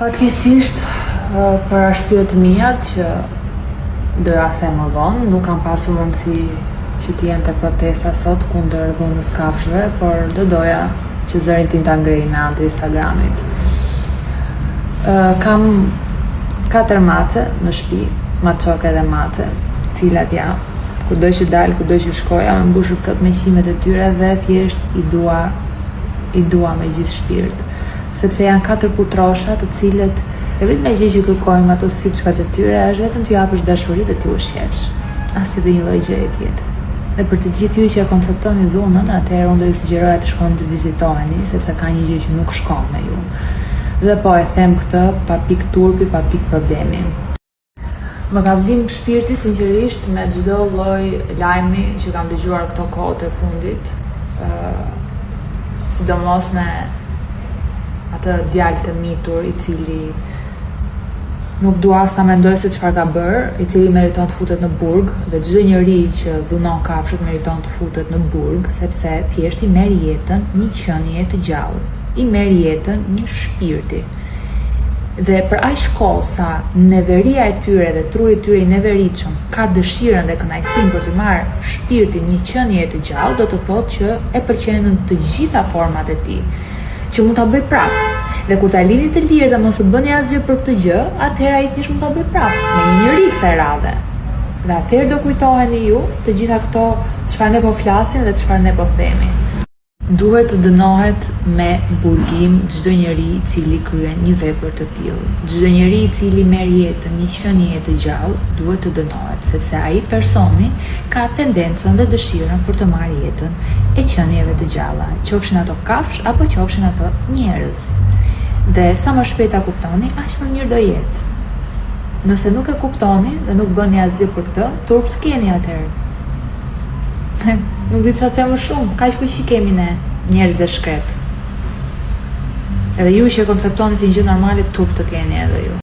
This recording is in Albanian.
Fatkeqësisht, për arsye të mia që doja them më vonë, nuk kam pasur mundësi që të jem te protesta sot kundër dhunës kafshëve, por doja që zërin tim ta ngrej me anë të Instagramit. Kam 4 mace në shtëpi, maçoke dhe mace, të cilat kudo që dal, kudo që shkoj, jam e mbushur plot me qimet e tyre dhe thjesht i dua me gjithë shpirt. Sepse janë 4 putrosha të cilët e vetmja gjë që kërkojmë ato syçkat e tyre është vetëm t'ju japësh dashuri dhe t'u ushqesh. Asnjë dhe një lloj gjëje tjetër. Dhe për të gjithë ju që e konceptoni dhunën, atëherë unë do ju sugjeroja të shkoni të vizitoheni, sepse ka një gjë që nuk shkon me ju. Dhe po e them këtë pa pikë turpi, pa pikë problemi. Më ka vdim shpirti sinqerisht me çdo lloj lajmi që kam dëgjuar këto kohët e fundit, sidomos me atë djalë të mitur i cili nuk dua as ta mendoj se çfarë ka bërë, i cili meriton të futet në burg dhe çdo njeri që dhunon kafshët meriton të futet në burg, sepse thjesht i merr jetën një qenie të gjallë, i merr jetën një shpirti. Dhe për aq kohë sa neveria e tyre dhe truri i tyre i neveritshëm ka dëshirën dhe kënaqësinë për të marrë shpirtin një qenie të gjallë, do të thotë që e përqendron të gjitha format e tij, që mund ta bëj prapë. Dhe kur ta lini të lirë dhe mos u bëni asgjë për këtë gjë, atëherë ai thjesht mund ta bëj prapë me një njerëz kësaj radhe. Dhe atëherë do kujtoheni ju të gjitha këto çfarë ne po flasim dhe çfarë ne po themi. Duhet të dënohet me burgim çdo njeri i cili kryen një vepër të tillë. Çdo njeri i cili merr jetën një qenie të gjallë duhet të dënohet, sepse ai personi ka tendencën dhe dëshirën për të marrë jetën e qenieve të gjalla, qofshin ato kafsh apo qofshin ato njerëz. Dhe sa më shpejt ta kuptoni, aq më mirë do jetë. Nëse nuk e kuptoni dhe nuk bëni asgjë për këtë, turp të keni atëherë. Nuk di çfarë të them më shumë, kaq fuqi kemi ne, njerëz dhe shkret. Edhe ju që konceptoni si një gjë normale, turp të keni edhe ju.